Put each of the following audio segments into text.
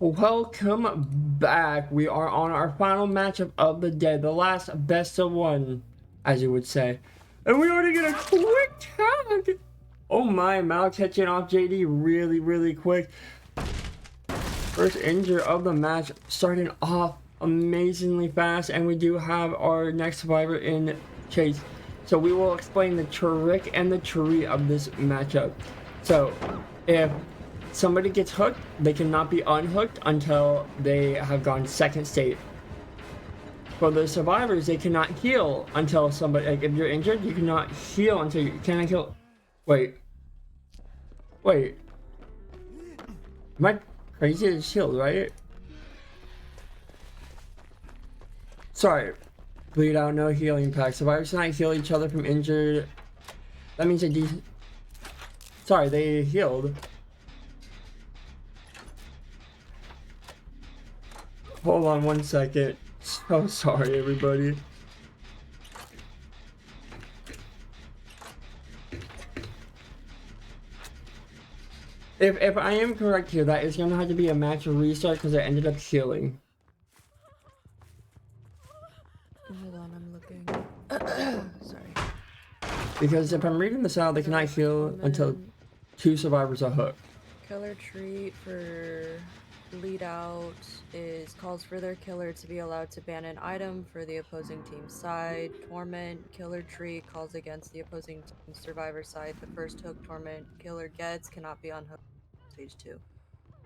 Welcome back. We are on our final matchup of the day, the last best of one, as you would say. And we already get a quick tag. Oh my, Mal catching off JD really quick. First injury of the match, starting off amazingly fast, and we do have our next survivor in Chase. So we will explain the trick and the tree of this matchup. So if somebody gets hooked, they cannot be unhooked until they have gone second state. For the survivors, they cannot heal until somebody, like if you're injured, you cannot heal until you cannot heal. Wait. Am I crazy to shield, right? Sorry. Bleedout, no healing pack. Survivors cannot heal each other from injured. That means sorry, they healed. Hold on 1 second. So sorry, everybody. If I am correct here, that is gonna have to be a match restart because I ended up healing. Hold on, I'm looking. Sorry. Because if I'm reading this out, they cannot heal until 2 survivors are hooked. Killer treat for Bleedout calls for their killer to be allowed to ban an item for the opposing team's side. Torment, killer treat calls against the opposing team's survivor side. The first hook Torment killer gets cannot be unhooked. Stage 2.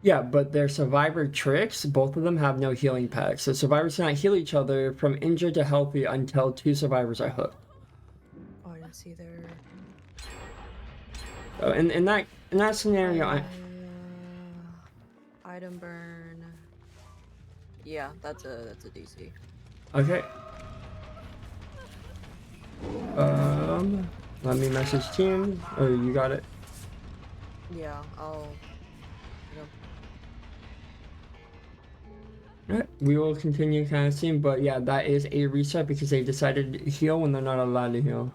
Yeah, but their survivor tricks, both of them have no healing packs. So survivors cannot heal each other from injured to healthy until 2 survivors are hooked. Oh, I didn't see their... So in that scenario, item burn. Yeah, that's a DC. Okay. Let me message team. Oh, you got it. Yeah, I'll. Alright, we will continue casting, but yeah, that is a reset because they decided to heal when they're not allowed to heal.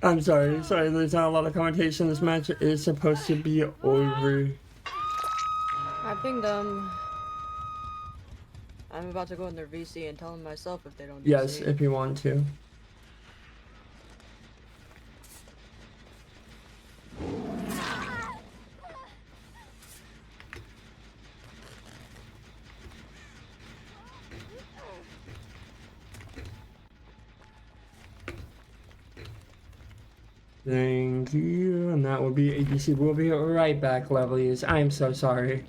I'm sorry, there's not a lot of commentation. This match is supposed to be over. I pinged them. I'm about to go in their VC and tell them myself if they don't VC. Yes, if you want to. Thank you, and that will be ABC. We'll be right back, lovelies. I'm so sorry.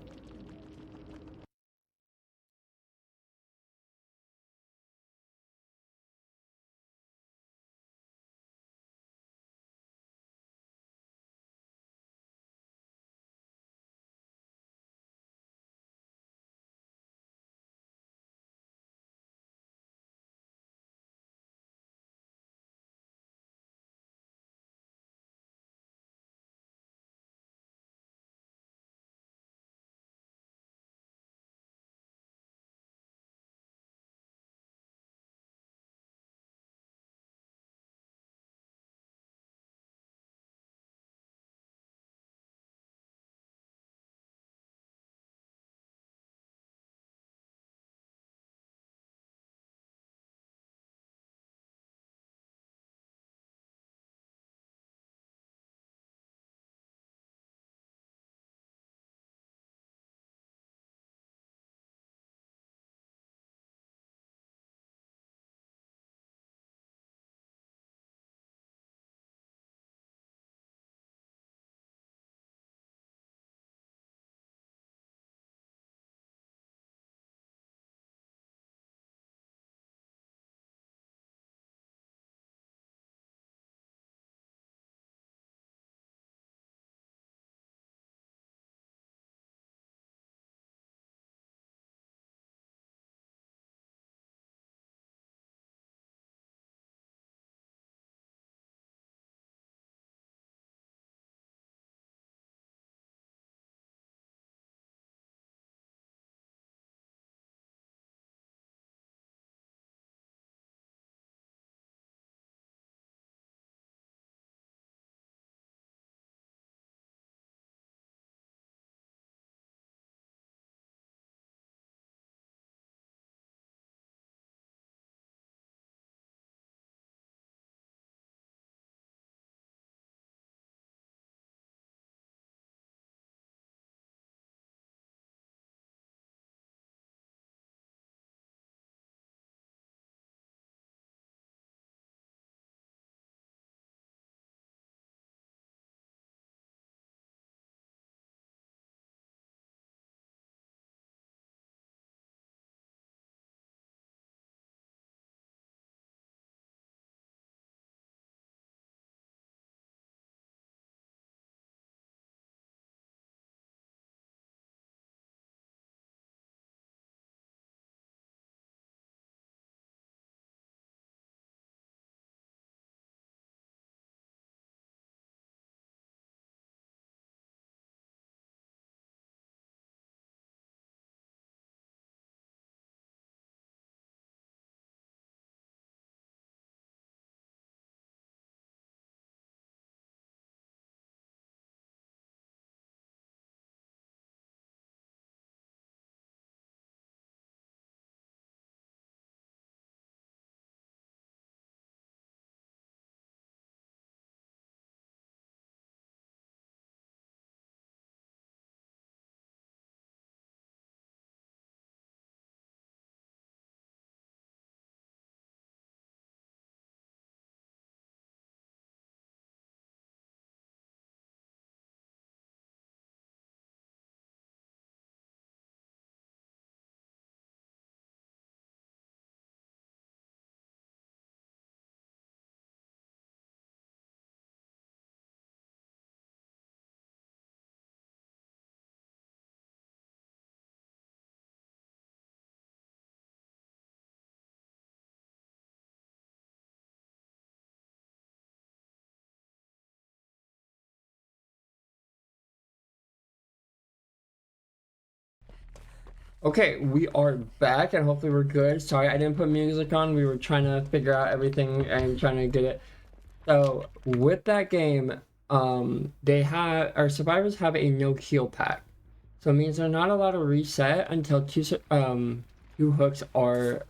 Okay, we are back and hopefully we're good. Sorry, I didn't put music on. We were trying to figure out everything and trying to get it. So with that game, our survivors have a no heal pack. So it means they're not allowed to reset until two hooks are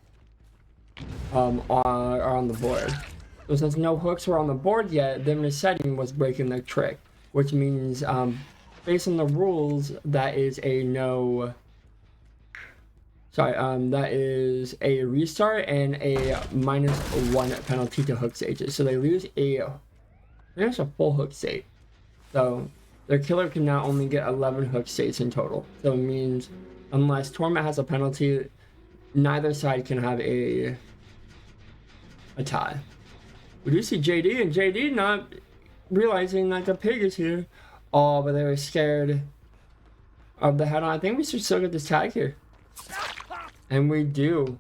on the board. So since no hooks were on the board yet, them resetting was breaking the trick, which means based on the rules, that is a no. Sorry, that is a restart and a -1 penalty to hook stages. So they lose there's a full hook state. So their killer can now only get 11 hook states in total. So it means unless Torment has a penalty, neither side can have a tie. We do see JD, and JD not realizing that the pig is here. Oh, but they were scared of the head-on. I think we should still get this tag here. And we do.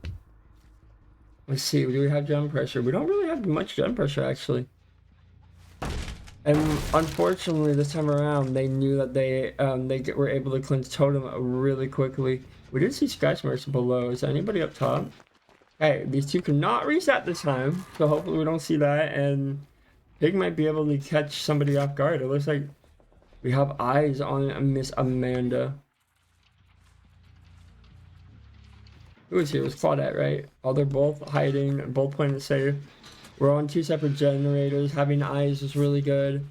Let's see, do we have jump pressure? We don't really have much jump pressure, actually. And unfortunately, this time around, they knew that they were able to clinch totem really quickly. We did see scratch marks below. Is there anybody up top? Hey, these two cannot reset this time, so hopefully we don't see that. And Pig might be able to catch somebody off guard. It looks like we have eyes on Miss Amanda. Who is here? It was Claudette, right? Oh, they're both hiding, both playing the safe. We're on two separate generators. Having eyes is really good.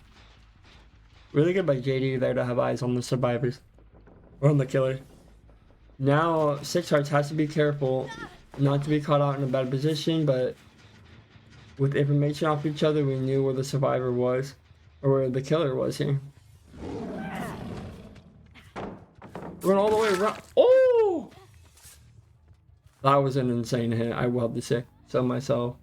Really good by JD there to have eyes on the survivors. Or on the killer. Now, Six Hearts has to be careful not to be caught out in a bad position, but with information off each other, we knew where the survivor was. Or where the killer was here. Run all the way around. Oh! That was an insane hit, I will have to say so myself.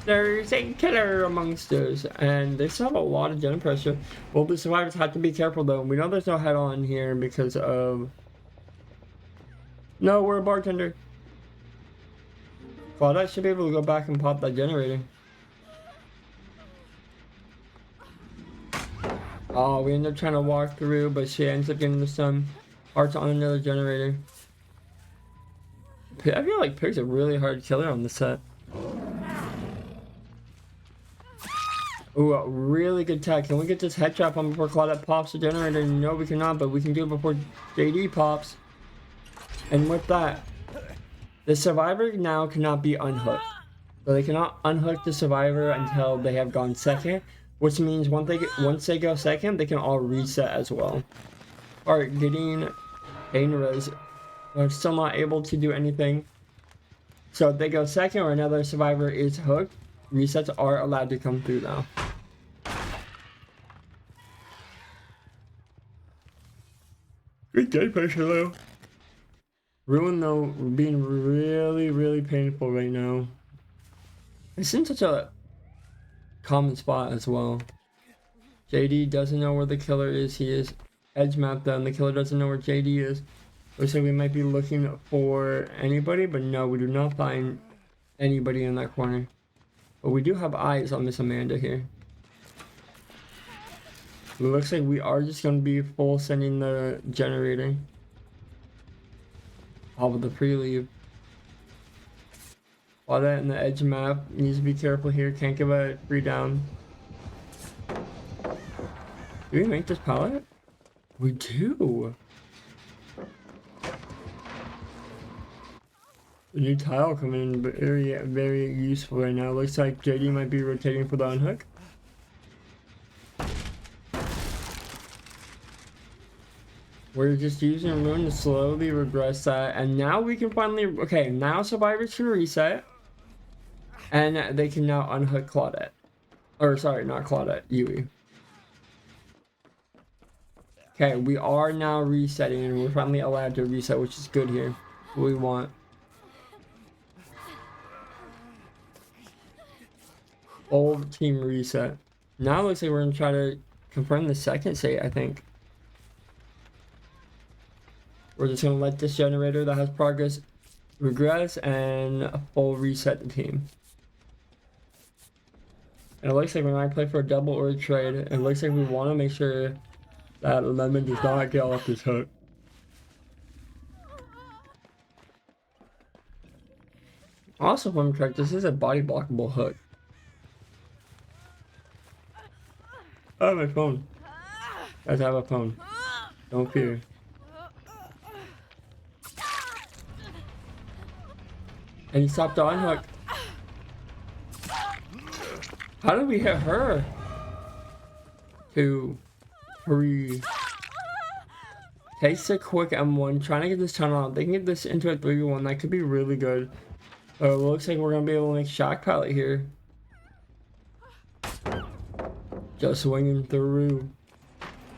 There's a killer amongst us, and they still have a lot of gen pressure. Well, the survivors have to be careful though. We know there's no head on here because of... No, we're a bartender. Claudette should be able to go back and pop that generator. Oh, we end up trying to walk through, but she ends up getting some hearts on another generator. I feel like Pig's a really hard killer on this set. Ooh, a really good tag. Can we get this head trap on before Claudette pops the generator? No, we cannot, but we can do it before JD pops. And with that, the survivor now cannot be unhooked. So they cannot unhook the survivor until they have gone second. Which means once they go second, they can all reset as well. Alright, getting Pain Res. They're still not able to do anything. So if they go second or another survivor is hooked, resets are allowed to come through now. Good game pressure though. Ruin though being really, really painful right now. It's in such a common spot as well. JD doesn't know where the killer is. He is edge mapped though, and the killer doesn't know where JD is. Looks like we might be looking for anybody, but no, we do not find anybody in that corner. But we do have eyes on Miss Amanda here. It looks like we are just going to be full sending the generator. All with the pre-leave. All that in the edge map. Needs to be careful here. Can't give a free down. Do we make this pallet? We do. The new tile coming in very, very useful right now. Looks like JD might be rotating for the unhook. We're just using Ruin to slowly regress that, and now we can finally... Okay, now survivors can reset. And they can now unhook Claudette. Or, sorry, not Claudette, Yui. Okay, we are now resetting, and we're finally allowed to reset, which is good here. What we want. Full team reset. Now it looks like we're going to try to confirm the second state, I think. We're just going to let this generator that has progress regress and full reset the team. And it looks like we might play for a double or a trade. And it looks like we want to make sure that Lemon does not get off this hook. Also, if I'm correct, this is a body blockable hook. Oh, my phone. Guys, I have a phone. Don't fear. And he stopped on hook. How did we hit her? 2, 3. Takes a quick M1, trying to get this tunnel out. They can get this into a 3v1. That could be really good. It looks like we're gonna be able to make shock pallet here. Just swinging through.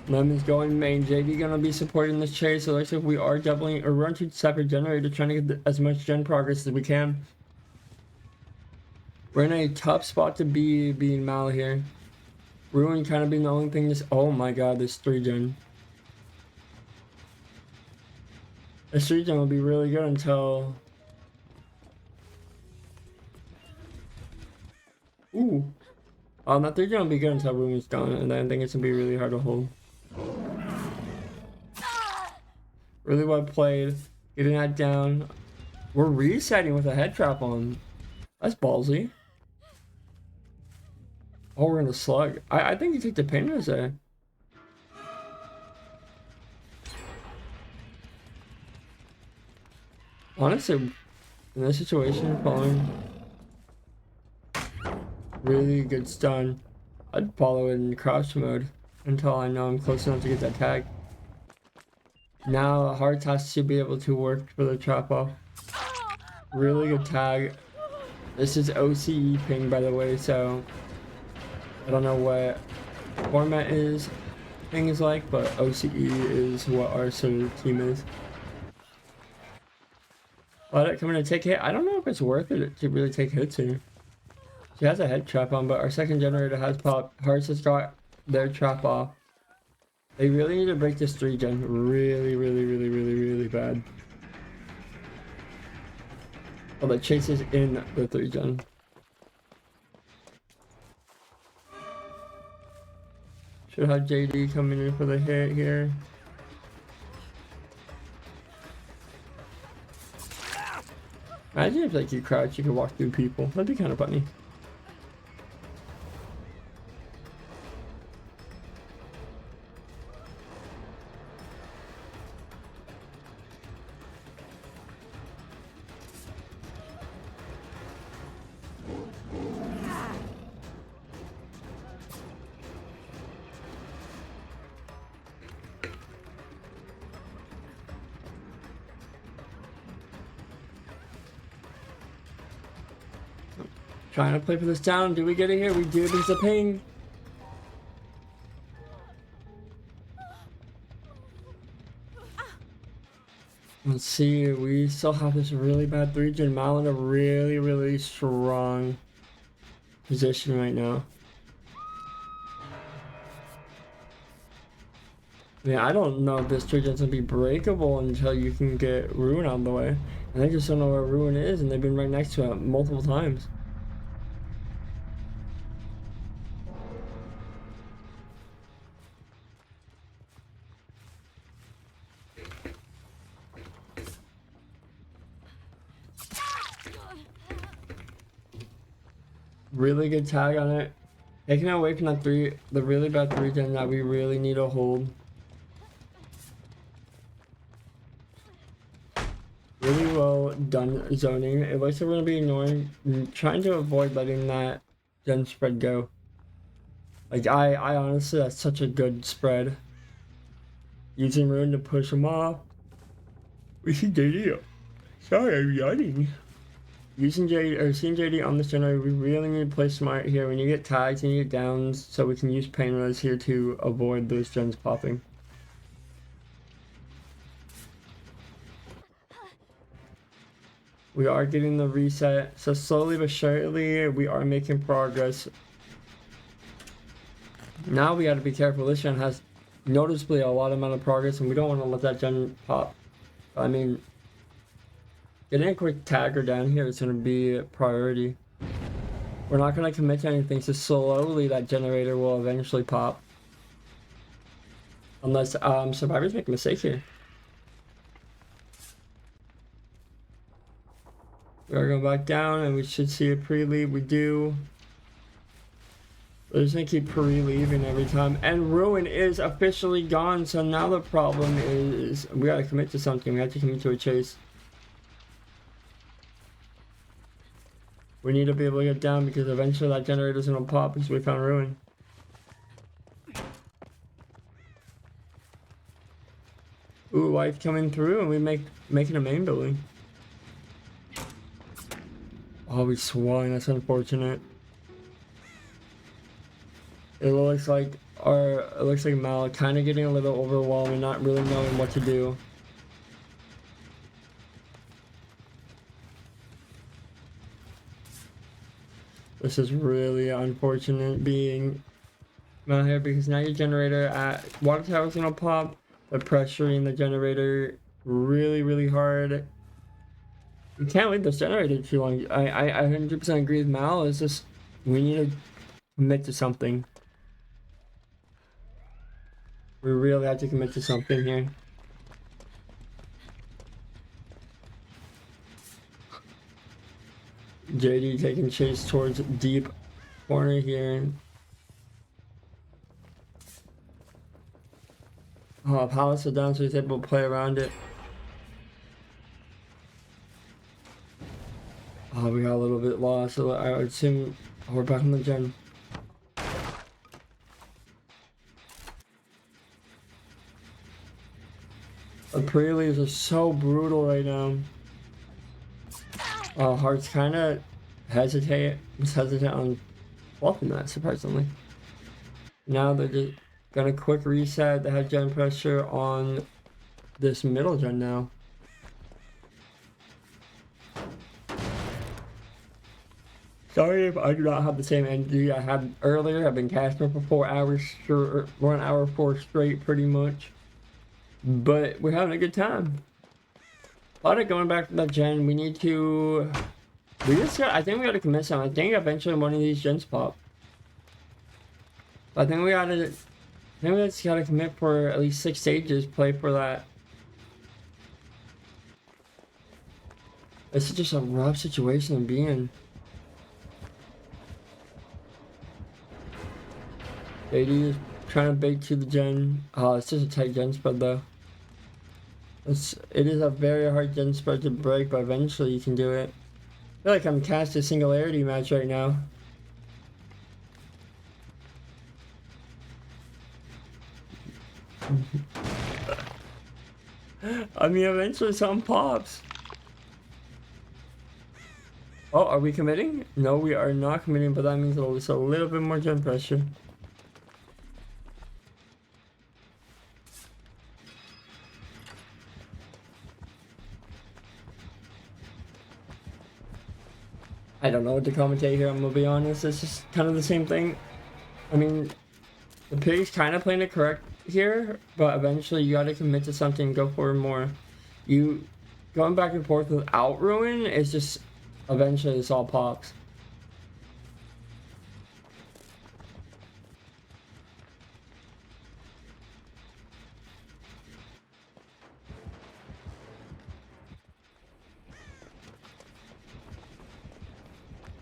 Lemon's going main. JD gonna be supporting this chase. So it looks like we are doubling or run to separate generator, trying to get as much gen progress as we can. We're in a tough spot to be being Mal here. Ruin kind of being the only thing. Oh my god, this 3 gen. This 3 gen will be really good until. Ooh. That 3 gen will be good until Ruin's gone, and then I think it's gonna be really hard to hold. Really well played. Getting that down. We're resetting with a head trap on. That's ballsy. Oh, we're gonna slug. I think you take the pain there. Honestly, in this situation, following really good stun, I'd follow it in crouch mode until I know I'm close enough to get that tag. Now Hearts has to be able to work for the trap off. Really good tag. This is OCE ping, by the way, so I don't know what Torment is ping is like, but OCE is what our sort of team is. Let it come in and take hit. I don't know if it's worth it to really take hits here. She has a head trap on, but our second generator has popped. Hearts has got their trap off. They really need to break this 3 gen really bad. Oh, the chase is in the 3 gen. Should have JD coming in for the hit here. Imagine if like you crouch, you could walk through people. That'd be kind of funny. Trying to play for this down. Do we get it here? We do. There's a ping. Let's see. We still have this really bad 3 gen. Mal in a really strong position right now. I mean, I don't know if this 3 gen's gonna be breakable until you can get Ruin out of the way. And I just don't know where Ruin is, and they've been right next to it multiple times. Really good tag on it. Taking it away from that the really bad 3 gen that we really need to hold. Really well done zoning. It looks like we're gonna be ignoring, trying to avoid letting that gen spread go. Like I honestly, that's such a good spread. Using Ruin to push him off. We see JD. Sorry, I'm yawning. Using JD or seeing JD on this generator, we really need to play smart here. When you get tags and you get downs, so we can use pain res here to avoid those gens popping. We are getting the reset, so slowly but surely we are making progress. Now we got to be careful. This gen has noticeably a lot amount of progress, and we don't want to let that gen pop. I mean, getting a quick tagger down here is going to be a priority. We're not gonna commit to anything, so slowly that generator will eventually pop. Unless survivors make a mistake here. We are going back down and we should see a pre-leave. We do. We're just gonna keep pre-leaving every time. And Ruin is officially gone, so now the problem is we gotta commit to something. We have to commit to a chase. We need to be able to get down because eventually that generator's gonna pop because we found Ruin. Ooh, life coming through and we making a main building. Oh, we swung. That's unfortunate. It looks like Mal kind of getting a little overwhelmed and not really knowing what to do. This is really unfortunate being Mal here because now your generator at water tower's gonna pop. The pressuring the generator really hard. You can't leave this generator too long. I 100% agree with Mal. It's just we need to commit to something. We really have to commit to something here. JD taking chase towards deep corner here. Oh, Palace is down, so he's able to play around it. Oh, we got a little bit lost, so I would assume we're back on the gen. The pre-leaves are so brutal right now. Hearts kind of hesitant on fluffing that, surprisingly. Now they're just gonna quick reset. They have gen pressure on this middle gen now. Sorry if I do not have the same energy I had earlier. I've been casting for 4 hours, 1 hour 4 straight pretty much. But we're having a good time. A lot of going back to that gen, we need to... I think we gotta commit some. I think eventually one of these gens pop. I think we just gotta commit for at least 6 stages, play for that. This is just a rough situation to be in. AD is trying to bait to the gen. Oh, it's just a tight gen spread though. It is a very hard gen spread to break, but eventually you can do it. I feel like I'm casting a singularity match right now. I mean, eventually something pops. Oh, are we committing? No, we are not committing, but that means it's a little bit more gen pressure. I don't know what to commentate here, I'm gonna be honest. It's just kind of the same thing. I mean, the pig's kind of playing it correct here, but eventually you gotta commit to something and go for more. You going back and forth without Ruin is just eventually this all pops.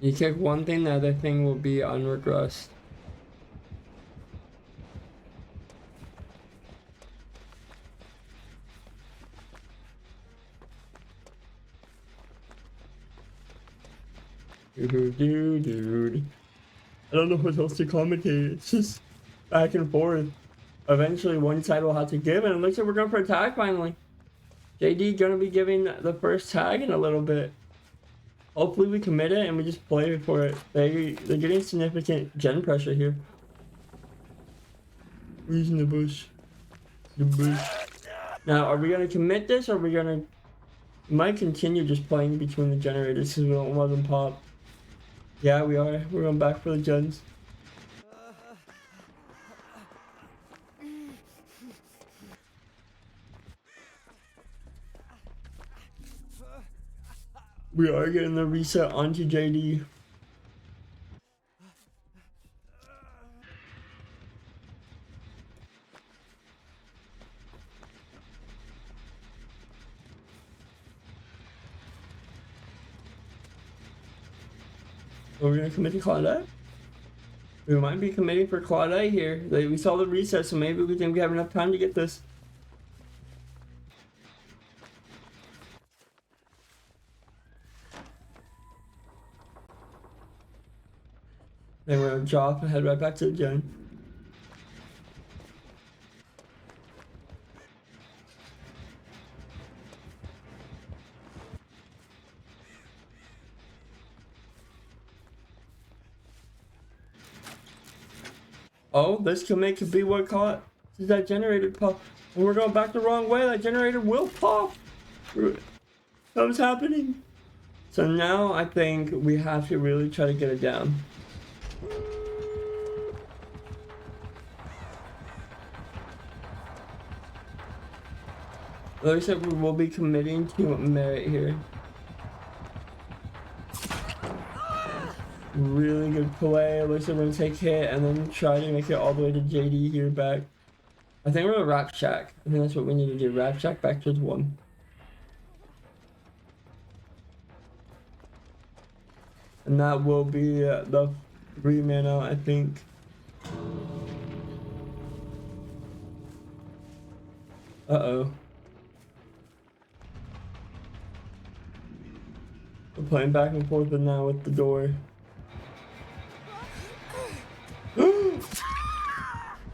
You kick one thing, the other thing will be unregressed. Dude. I don't know what else to commentate. It's just back and forth. Eventually one side will have to give, and it looks like we're going for a tag finally. JD gonna be giving the first tag in a little bit. Hopefully we commit it and we just play for it. They're getting significant gen pressure here. Who's in the bush? The bush. Now, are we gonna commit this, or are we gonna... might continue just playing between the generators because we don't let them pop. Yeah, we are. We're going back for the gens. We are getting the reset onto JD. Are we gonna commit to Claudette? We might be committing for Claudette here. Like, we saw the reset, so maybe we think we have enough time to get this. Then we're gonna drop and head right back to the gen. Oh, this could be what caught that generator pop. And we're going back the wrong way. That generator will pop. What's happening? So now I think we have to really try to get it down. Like I said, we will be committing to merit here. Really good play. Looks like we're gonna take hit and then try to make it all the way to JD here back. I think we're gonna Rap Shack. I think that's what we need to do. Rap Shack back towards 1. And that will be the 3 mana, I think. Uh-oh. We're playing back and forth now with the door.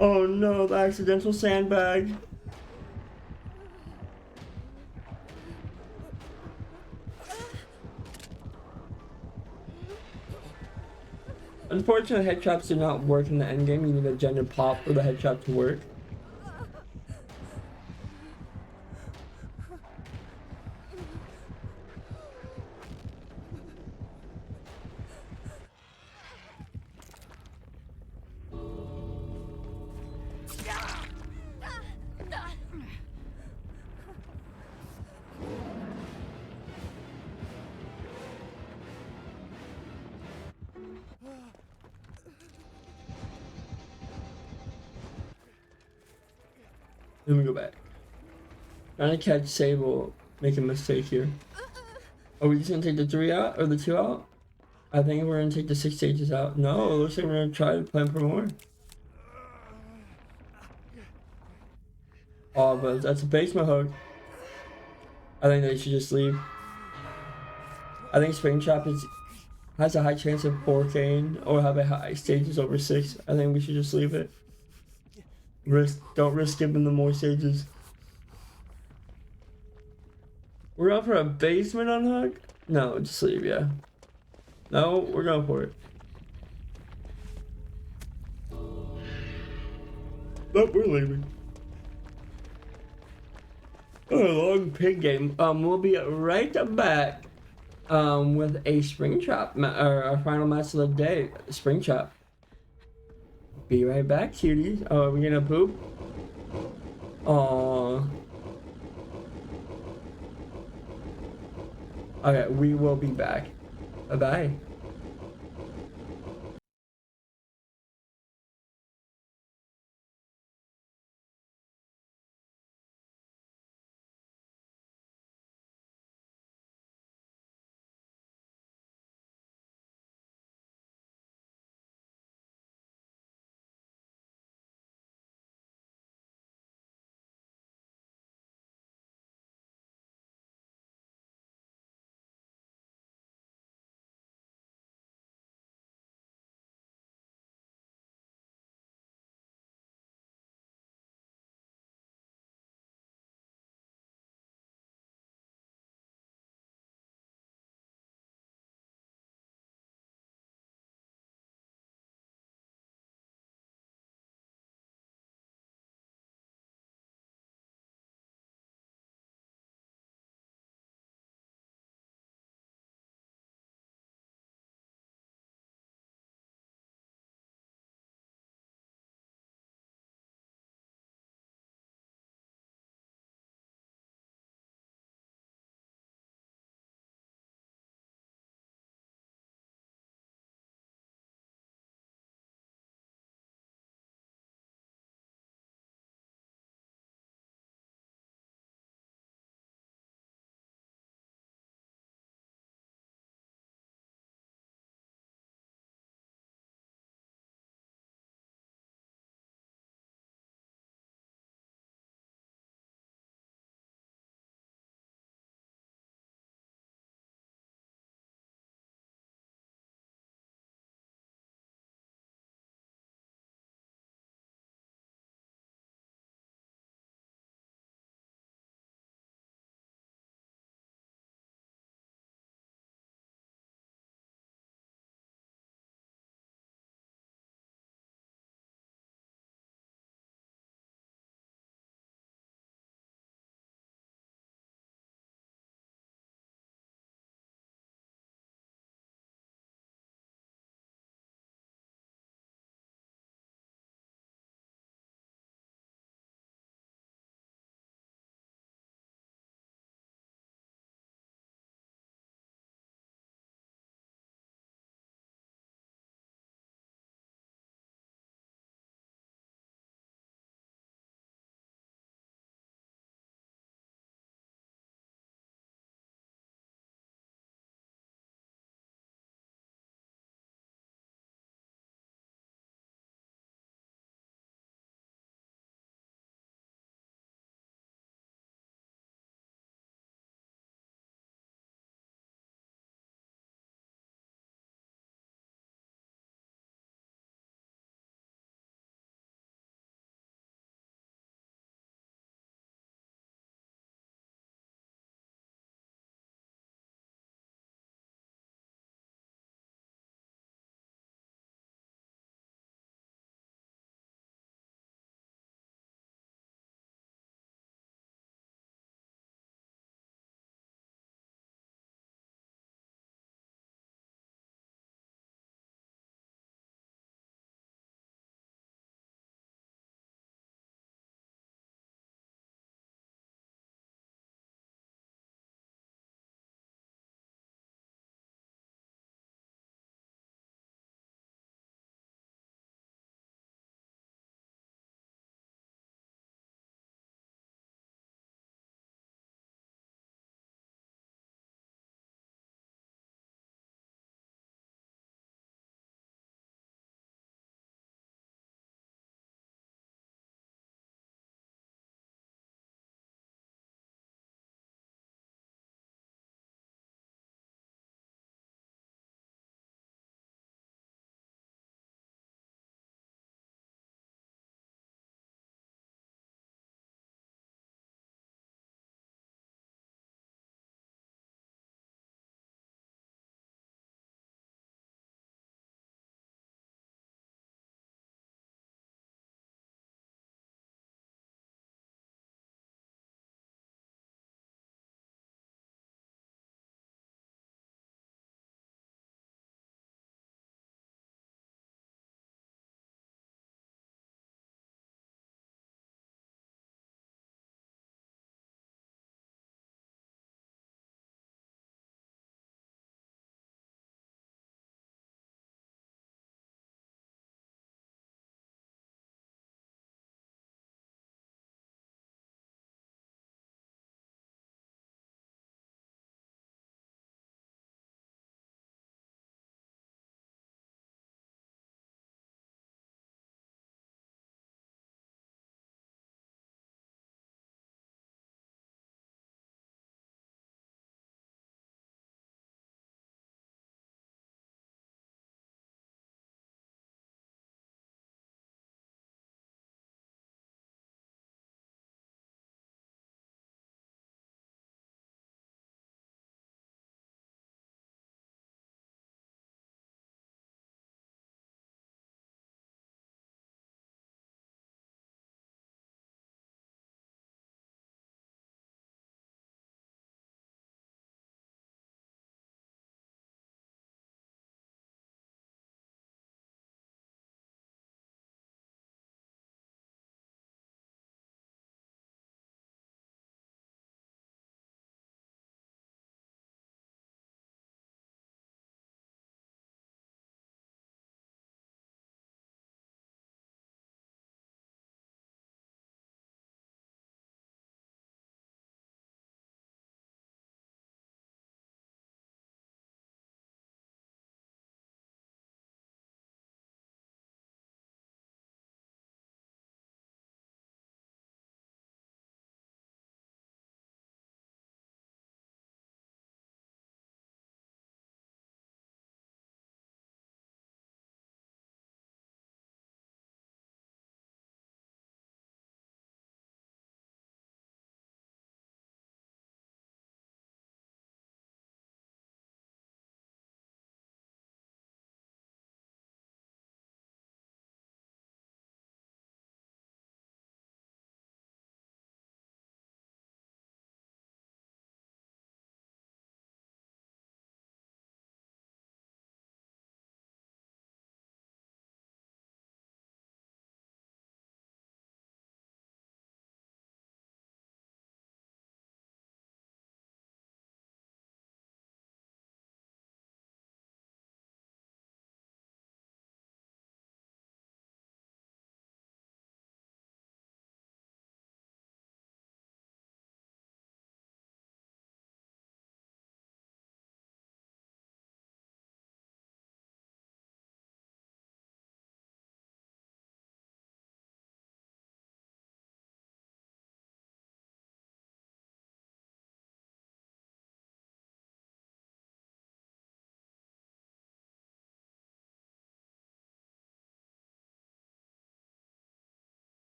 Oh no, the accidental sandbag. Unfortunately, head traps do not work in the endgame. You need a gender pop for the head trap to work. Let me go back. Trying to catch Sable, make a mistake here. Are we just gonna take the 3 out or the 2 out? I think we're gonna take the 6 stages out. No, it looks like we're gonna try to plan for more. Oh, but that's a basement hook. I think they should just leave. I think Springtrap has a high chance of 4K'ing or have a high stages over 6. I think we should just leave it. Don't risk giving them more stages. We're going for a basement unhook? No, just leave, yeah. No, we're going for it. Nope, we're leaving. Oh, long pig game. We'll be right back with a Springtrap, or our final match of the day, Springtrap. Be right back, cuties. Oh, are we gonna poop? Aww. Okay, we will be back. Bye-bye.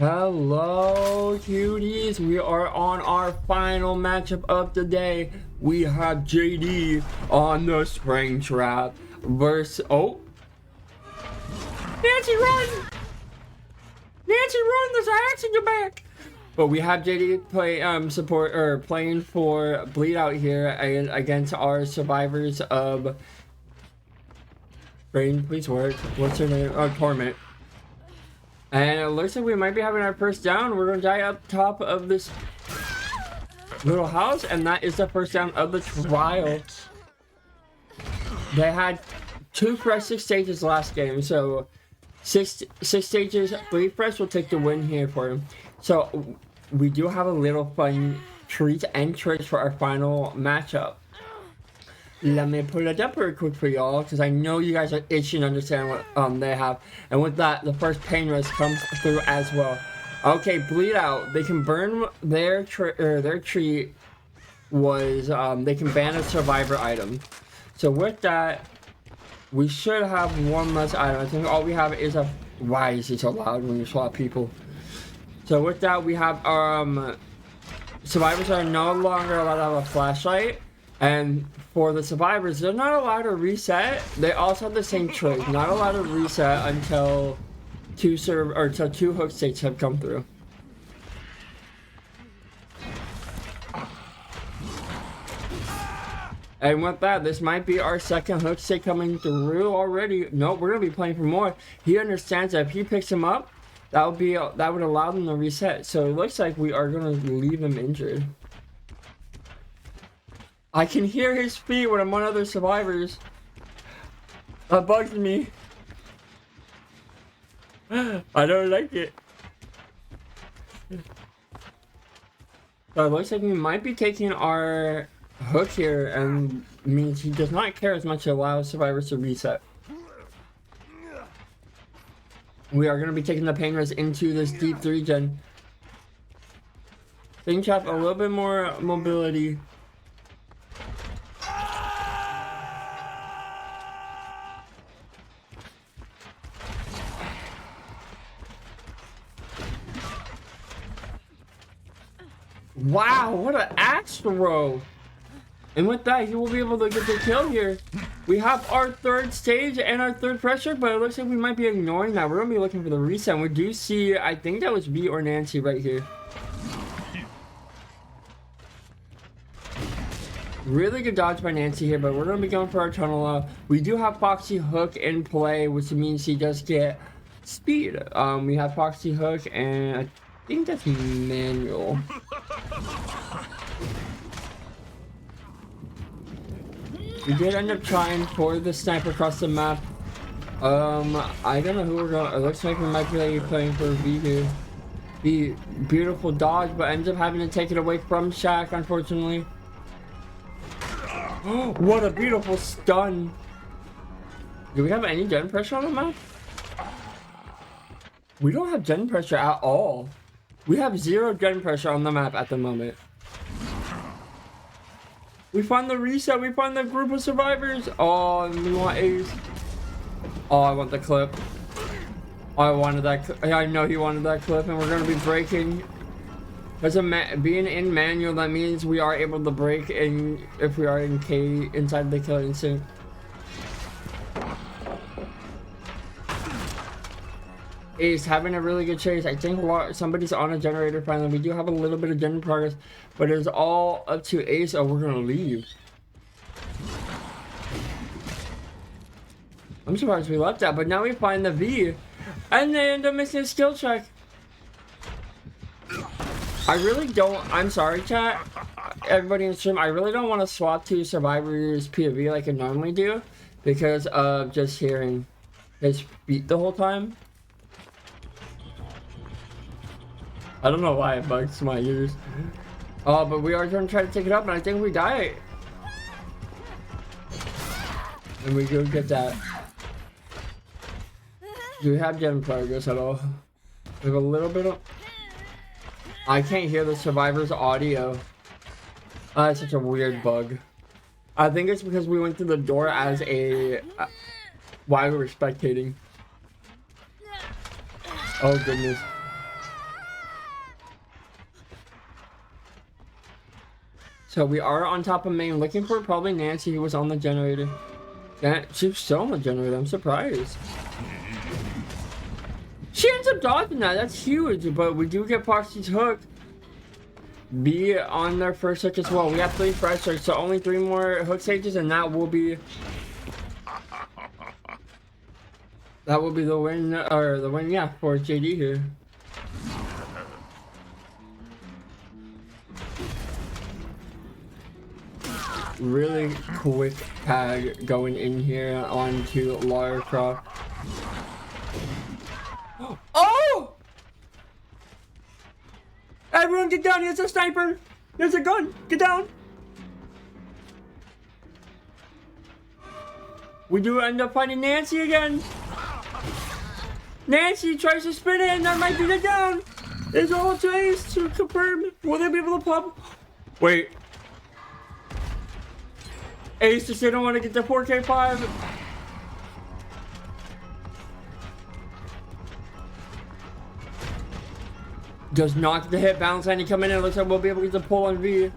Hello, cuties. We are on our final matchup of the day. We have JD on the Springtrap versus. Oh, Nancy, run! Nancy, run! There's an axe in your back. But we have JD playing for Bleedout here against our survivors of. Brain, please work. What's her name? Oh, Torment. And it looks like we might be having our first down. We're gonna die up top of this little house, and that is the first down of the trial. They had 2 fresh 6 stages last game, so six stages. 3 fresh will take the win here for him. So we do have a little fun treat and trick for our final matchup. Let me pull it up real quick for y'all, because I know you guys are itching to understand what they have. And with that, the first pain rest comes through as well. Okay, Bleed Out. They can burn their treat was they can ban a survivor item. So with that, we should have one less item. I think all we have is a. Why is it so loud when you swap people? So with that, we have survivors are no longer allowed to have a flashlight. And for the survivors, they're not allowed to reset. They also have the same trick. Not allowed to reset until 2 hook states have come through. And with that, this might be our second hook state coming through already. Nope, we're gonna be playing for more. He understands that if he picks him up, that would allow them to reset. So it looks like we are gonna leave him injured. I can hear his feet when I'm on other survivors. That bugs me. I don't like it. So it looks like we might be taking our hook here, and means he does not care as much to allow survivors to reset. We are going to be taking the pain rest into this deep 3-gen. Springtrap a little bit more mobility. Wow, what an axe throw! And with that, he will be able to get the kill here. We have our 3rd stage and our 3rd pressure, but it looks like we might be ignoring that. We're going to be looking for the reset. We do see, I think that was V or Nancy right here. Really good dodge by Nancy here, but we're going to be going for our tunnel. We do have Foxy Hook in play, which means he does get speed. We have Foxy Hook, and I think that's manual. We did end up trying for the sniper across the map. I don't know who we're going. It looks like we might be playing for V here. The beautiful dodge, but ends up having to take it away from Shaq, unfortunately. Oh, what a beautiful stun! Do we have any gen pressure on the map? We don't have gen pressure at all. We have 0 gen pressure on the map at the moment. We found the reset. We found the group of survivors. Oh, and we want Ace. Oh, I want the clip. Oh, I wanted that. I know he wanted that clip, and we're gonna be breaking. Because being in manual, that means we are able to break in if we are in K inside the kill instant. Ace having a really good chase. I think somebody's on a generator finally. We do have a little bit of gen progress, but it's all up to Ace. Oh, we're gonna leave. I'm surprised we left that, but now we find the V, and they end up missing a skill check. I really don't. I'm sorry, chat. Everybody in the stream. I really don't want to swap to survivors POV like I normally do, because of just hearing his feet the whole time. I don't know why it bugs my ears. Oh, but we are going to try to take it up, and I think we die. And we go get that. Do we have gen progress at all? We have a little bit of. I can't hear the survivor's audio. That's such a weird bug. I think it's because we went through the door as a. While we were spectating. Oh goodness. So we are on top of main, looking for probably Nancy, who was on the generator. She's still on the generator. I'm surprised. She ends up dodging that. That's huge. But we do get Foxy's hook. Be on their first hook as well. We have 3 fresh hooks, so only 3 more hook stages, and that will be the win, or the win, yeah, for JD here. Really quick tag going in here onto Lara Croft. Oh! Everyone get down, there's a sniper! There's a gun! Get down! We do end up finding Nancy again! Nancy tries to spin it and that might be the down! There's all to Ace to confirm. Will they be able to pop? Wait. Ace just didn't want to get the 4K5. Does not get the hit bounce and he come in and looks like we'll be able to get the pull on V.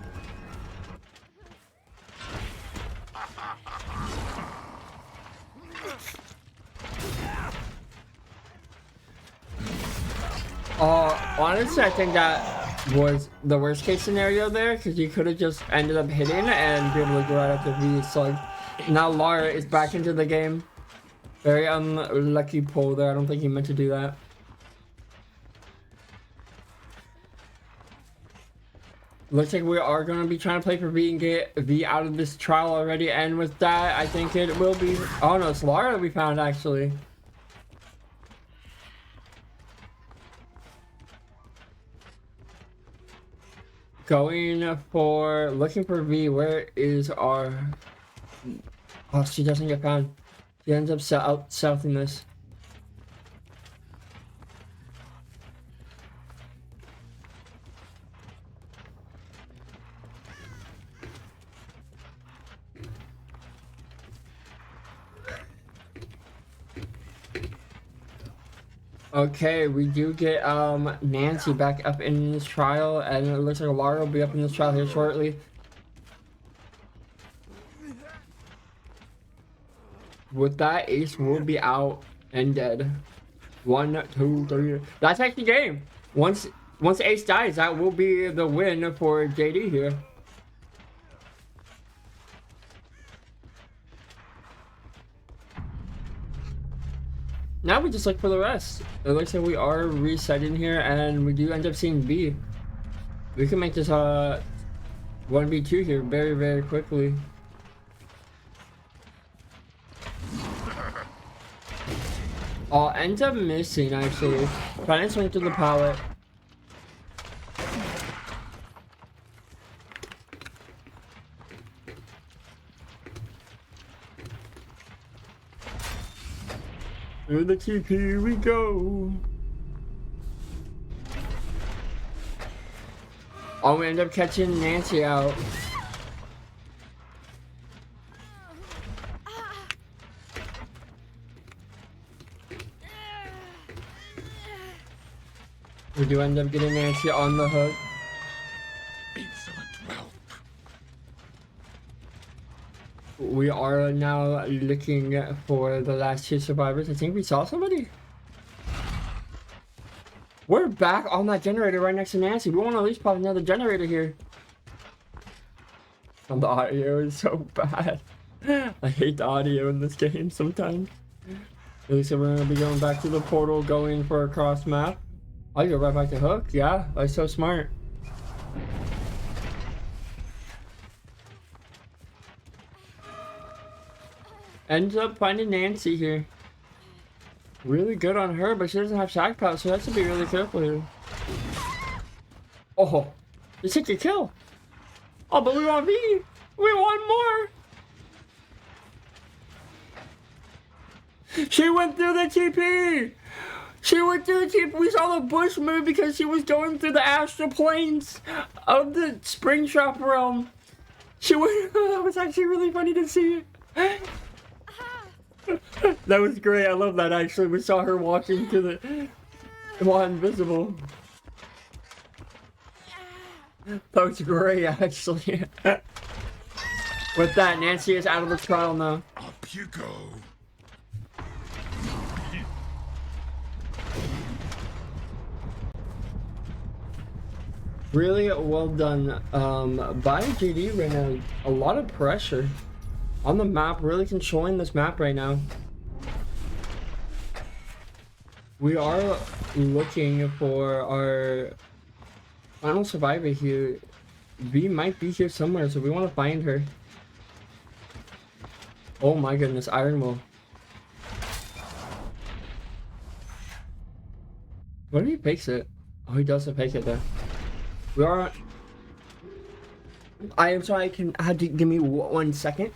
Honestly, I think that was the worst case scenario there because he could have just ended up hitting and be able to go right after V slug. Now Lara is back into the game. Very unlucky pull there. I don't think he meant to do that. Looks like we are going to be trying to play for V and get V out of this trial already. And with that, I think it will be... Oh no, it's Lara that we found actually. Going for... Looking for V. Where is our... Oh, she doesn't get found. She ends up southing this. Okay, we do get Nancy back up in this trial, and it looks like Lara will be up in this trial here shortly. With that, Ace will be out and dead. 1, 2, 3. That's actually game. Once Ace dies, that will be the win for JD here. Now we just look for the rest. It looks like we are resetting here, and we do end up seeing B. We can make this 1v2 here very, very quickly. Ends up missing actually. Trying to swing through the pallet. Through the TP we go. Oh, we end up catching Nancy out. We do end up getting Nancy on the hook. We are now looking for the last 2 survivors. I think we saw somebody. We're back on that generator right next to Nancy. We want to at least pop another generator here. And the audio is so bad. I hate the audio in this game sometimes. At least we're going to be going back to the portal, going for a cross map. I'll go right back to hook. Yeah, that's so smart. Ends up finding Nancy here. Really good on her, but she doesn't have shock power, so that's to be really careful here. Oh, just hit your kill. Oh, but we want V. We want more. She went through the TP. She went through the TP. We saw the bush move because she was going through the astral planes of the Springtrap realm. She went. That was actually really funny to see. That was great. I love that actually. We saw her walking to the while invisible. That was great, actually. With that, Nancy is out of the trial now. Up you go. Really well done by JD right now. A lot of pressure on the map, really controlling this map right now. We are looking for our final survivor here. V might be here somewhere, so we want to find her. Oh my goodness, Iron Will. What if he fakes it? Oh, he doesn't fake it there. We are. I am sorry. I had to give me 1 second.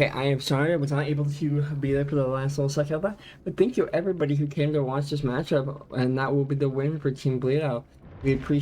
Okay, I am sorry I was not able to be there for the last little second of that, but thank you everybody who came to watch this matchup, and that will be the win for Team Bleedout. We appreciate